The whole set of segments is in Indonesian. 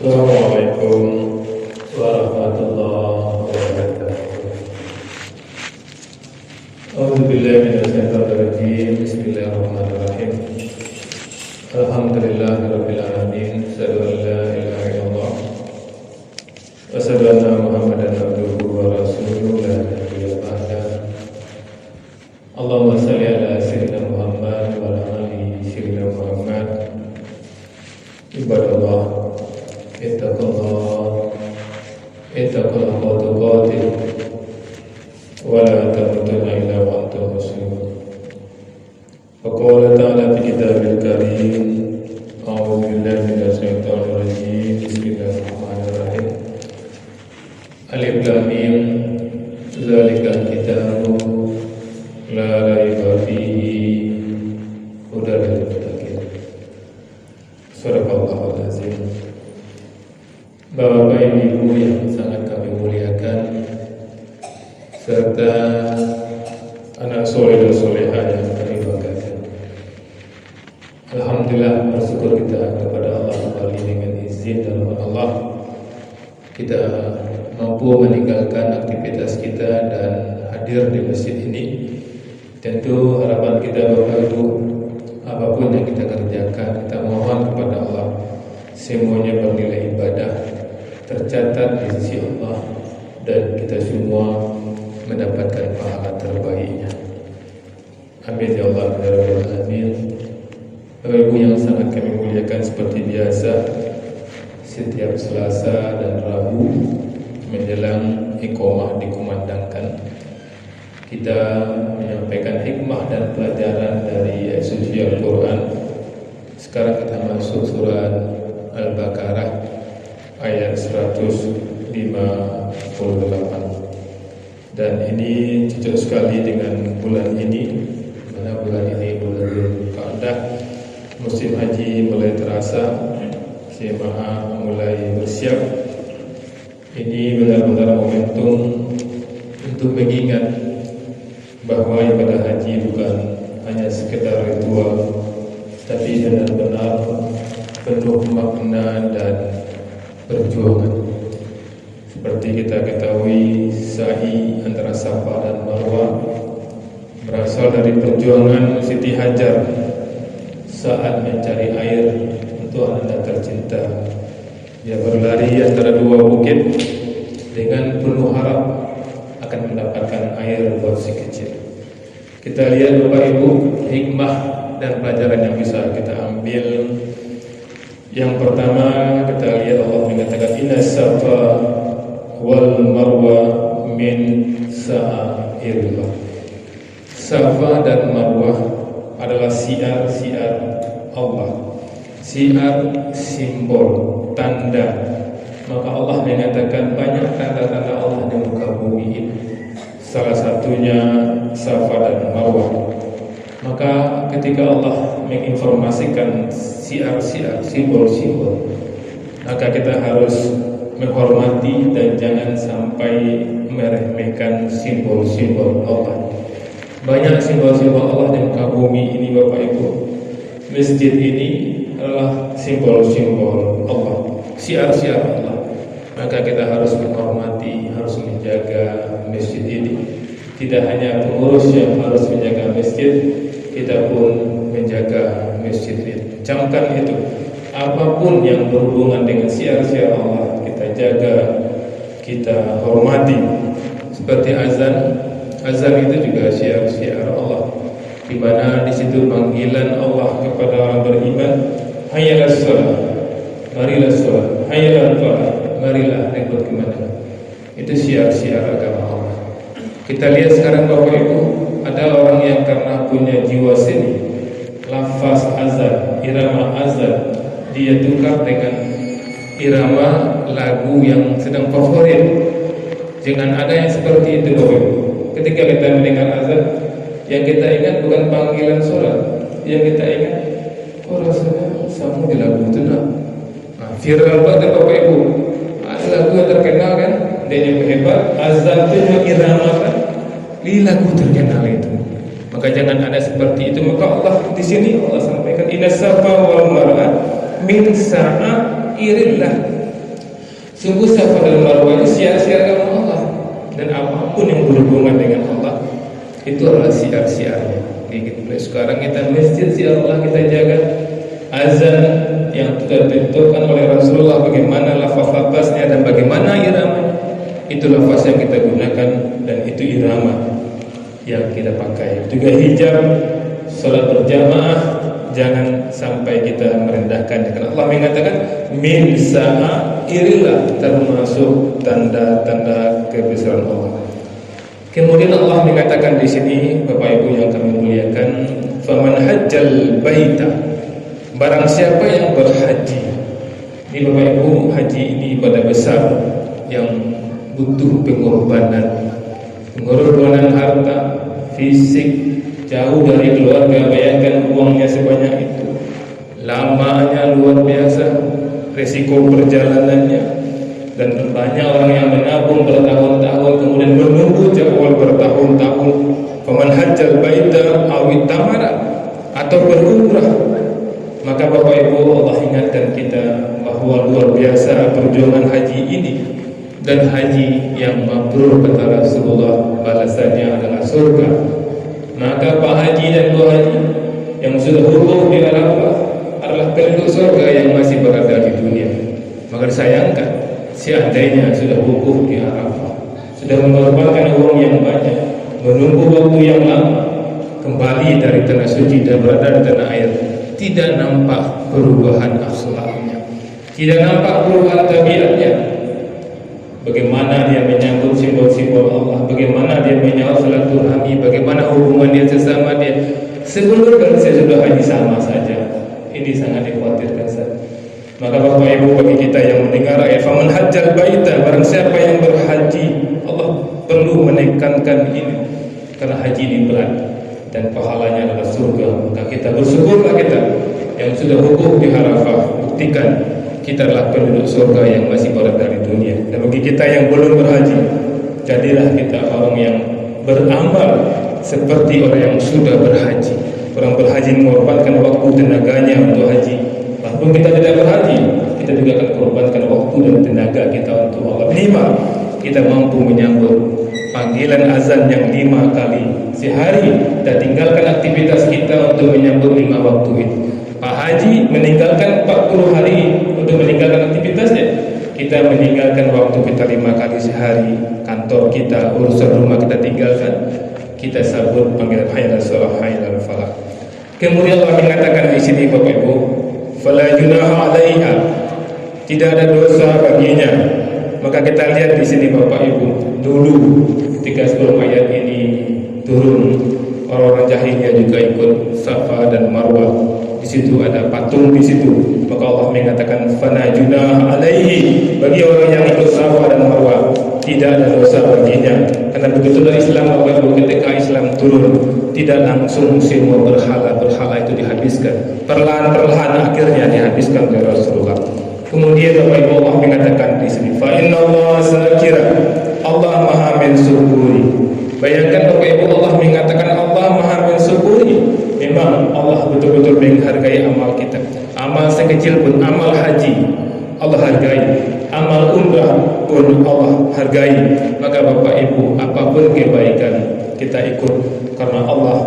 Assalamualaikum warahmatullahi wabarakatuh. A'udzubillahi minasyaitonir rajim. Bismillahirrahmanirrahim. Alhamdulillahirabbil alamin. Asyhadu an la ilaha illallah wa asyhadu anna Muhammadan abduhu wa rasuluhu la nabiyya ba'da. Allahumma shalli ala sayyidina Muhammad wa ala ali sayyidina Muhammad. Ibadallah, ittaqullah haqqa tuqatih wa la tamutunna illa wa antum muslimun. Faqala ta'ala fi kitabil karim, a'udzu billahi minasy syaithanir rajim. Bismillahirrahmanirrahim. Alif lam mim, dzalikal kitabu la raiba fihi hudal lil muttaqin. Sadaqallahul azim. Bapak Ibu yang sangat kami muliakan, serta anak soleh dan solehah yang kami banggakan, alhamdulillah, bersyukur kita kepada Allah kembali dengan izin dan rahmat Allah kita mampu meninggalkan aktivitas kita dan hadir di masjid ini. Tentu harapan kita Bapak Ibu, apapun yang kita kerjakan, kita mohon kepada Allah semuanya bernilai ibadah, tercatat di sisi Allah, dan kita semua mendapatkan pahala terbaiknya. Amin ya Allah ya Rabbal alamin. Bapak Ibu yang sangat kami muliakan, seperti biasa setiap Selasa dan Rabu menjelang iqamah dikumandangkan, kita menyampaikan hikmah dan pelajaran dari suci Al-Quran. Sekarang kita masuk surat Al-Baqarah ayat 158, dan ini cocok sekali dengan bulan ini, mana bulan ini bulan Dzulqa'dah, musim haji mulai terasa, jemaah mulai bersiap. Ini benar-benar momentum untuk mengingat bahwa ibadah haji bukan hanya sekedar ritual, tapi benar-benar penuh makna dan perjuangan. Seperti kita ketahui, sa'i antara Safa dan Marwah berasal dari perjuangan Siti Hajar saat mencari air untuk anak tercinta. Dia berlari antara dua bukit dengan penuh harap akan mendapatkan air buat si kecil. Kita lihat Bapak Ibu, hikmah dan pelajaran yang bisa kita ambil. Yang pertama, kita lihat Allah mengatakan inna safa wal marwa min sa'airillah. Safa dan Marwah adalah siar-siar Allah, siar, simbol, tanda. Maka Allah mengatakan banyak tanda-tanda Allah di muka bumi ini, salah satunya Safa dan Marwah. Maka ketika Allah menginformasikan siar-siar, simbol-simbol, maka kita harus menghormati dan jangan sampai meremehkan simbol-simbol Allah. Banyak simbol-simbol Allah di muka bumi ini Bapak Ibu. Masjid ini adalah simbol-simbol Allah, siar-siar Allah. Maka kita harus menghormati, harus menjaga masjid ini. Tidak hanya pengurus yang harus menjaga masjid, kita pun menjaga masjid ini. Camkan itu, apapun yang berhubungan dengan siar-siar Allah, kita jaga, kita hormati. Seperti azan, azan itu juga siar-siar Allah, di mana di situ panggilan Allah kepada orang beriman, hayyalas shalah, marilah sholat, hayyalan falah, marilah ikut kemenangan. Itu siar-siar agama Allah. Kita lihat sekarang Bapak Ibu, ada orang yang karena punya jiwa seni, lafaz azan, irama azan, dia tukar dengan irama lagu yang sedang favorit. Jangan ada yang seperti itu Bapak Ibu. Ketika kita mendengar azan, yang kita ingat bukan panggilan sholat, yang kita ingat, oh rasanya sama di lagu itu nah. Viral banget Bapak Ibu. Ada lagu yang terkenal kan, dia yang hebat, azan itu mengiramakan di lagu terkenal itu. Maka jangan ada seperti itu. Maka Allah di sini Allah sampaikan inna safa wal marwa min sa'airillah. Sungguh Safa dan Marwah ini siar-siar agama Allah, dan apapun yang berhubungan dengan Allah itu adalah siar-siarnya. Mulai sekarang kita masjid siar Allah kita jaga, azan yang sudah ditentukan oleh Rasulullah bagaimana lafaz-lafaznya dan bagaimana iramanya, itu lafaz yang kita gunakan dan itu irama yang kita pakai. Juga hijab, salat berjamaah, jangan sampai kita merendahkan. Karena Allah mengatakan min sa'airillah, termasuk tanda-tanda kebesaran Allah. Kemudian Allah mengatakan di sini, Bapak Ibu yang kami muliakan, faman hajjal baita, barang siapa yang berhaji. Ini Bapak Ibu, haji ini ibadah besar yang butuh pengorbanan harta, fisik, jauh dari keluarga. Bayangkan uangnya sebanyak itu, lamanya luar biasa, resiko perjalanannya, dan banyak orang yang menabung bertahun-tahun kemudian menunggu jadwal bertahun-tahun. Faman hajjal baita awit tamara, atau berumrah. Maka Bapak Ibu, Allah ingatkan kita bahwa luar biasa perjuangan haji ini, dan haji yang mabrur kata Rasulullah balasannya adalah surga. Maka Pak Haji dan Bu Haji yang sudah wukuf di Arafah adalah penduduk surga yang masih berada di dunia. Maka disayangkan seandainya sudah wukuf di Arafah, sudah mengorbankan uang yang banyak, menunggu waktu yang lama, kembali dari tanah suci dan berada di tanah air, tidak nampak perubahan akhlaknya, tidak nampak perubahan tabiatnya. Bagaimana dia menyambut simbol-simbol Allah, bagaimana dia menyambut silaturahmi, bagaimana hubungan dia sesama dia. Sebelum dan sesudah haji sama saja. Ini sangat dikhawatirkan saja. Maka Bapak Ibu, bagi kita yang mendengar ayat faman hajjal baita, barang siapa yang berhaji, Allah perlu menekankan ini karena haji ini berat dan pahalanya adalah surga. Maka kita bersyukurlah kita yang sudah wukuf di Arafah, buktikan kita adalah penduduk surga yang masih berada di dunia. Dan bagi kita yang belum berhaji, jadilah kita orang yang beramal seperti orang yang sudah berhaji. Orang berhaji mengorbankan waktu tenaganya untuk haji. Walaupun kita tidak berhaji, kita juga akan korbankan waktu dan tenaga kita untuk Allah. 5, kita mampu menyambut panggilan azan yang 5 kali sehari, dan tinggalkan aktivitas kita untuk menyambut 5 waktu itu. Pak Haji meninggalkan 40 hari untuk meninggalkan aktivitasnya. Kita meninggalkan waktu kita 5 kali sehari, kantor kita, urusan rumah kita tinggalkan. Kita sambut panggilan hayya 'alas shalah, hayya 'alal falah. Kemudian Allah mengatakan di sini Bapak Ibu, fala junaha 'alaiha, tidak ada dosa baginya. Maka kita lihat di sini Bapak Ibu, dulu ketika sebelum ayat ini turun, orang-orang jahiliyah juga ikut Safa dan Marwah. Di situ ada patung di situ. Maka Allah mengatakan fana junah alaihi, bagi orang yang ikut Safa dan Marwah tidak ada dosa baginya. Karena begitulah Islam Bapak Ibu, ketika Islam turun tidak langsung semua berhala itu dihabiskan. Perlahan-perlahan akhirnya dihabiskan oleh Rasulullah. Kemudian Bapak Ibu, Allah mengatakan di sini fa innallaha zakira, Allah Maha mensyukuri. Bayangkan Bapak Ibu, Allah mengatakan Allah Maha mensyukuri. Memang Allah betul-betul menghargai amal kita. Amal sekecil pun, amal haji Allah hargai, amal umrah pun Allah hargai. Maka Bapak Ibu, apapun kebaikan kita ikut karena Allah.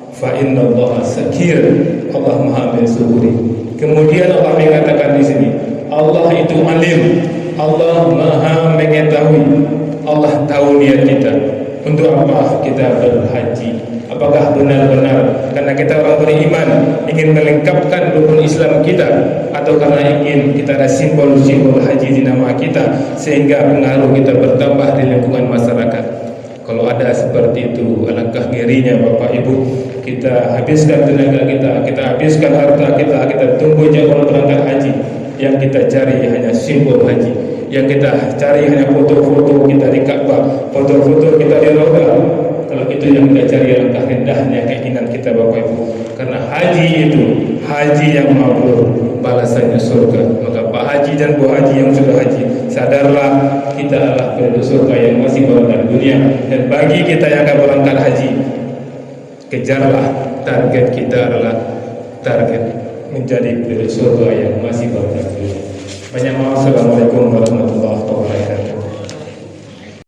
Fa innallaha zakir, Allah Maha mensyukuri. Kemudian Allah mengatakan di sini, Allah itu alim, Allah Maha mengetahui. Allah tahu niat kita. Untuk apa kita berhaji? Apakah benar-benar karena kita orang beriman ingin melengkapkan rukun Islam kita, atau karena ingin kita ada simbol-simbol haji di nama kita sehingga pengaruh kita bertambah di lingkungan masyarakat? Kalau ada seperti itu, alangkah ngerinya Bapak Ibu. Kita habiskan tenaga kita habiskan harta kita tunggu jadwal berangkat haji. Yang kita cari hanya simbol haji, yang kita cari hanya foto-foto kita di Ka'bah, foto-foto kita di Raudhah. Kalau itu yang kita cari, alangkah rendahnya keinginan kita Bapak Ibu. Karena haji itu haji yang mabrur, balasannya surga. Maka Pak Haji dan Bu Haji yang sudah haji, sadarlah kita adalah penduduk surga yang masih berada di dunia. Dan bagi kita yang akan berangkat haji, kejarlah target kita adalah target menjadi penduduk surga yang masih berada di dunia. Assalamualaikum warahmatullahi wabarakatuh.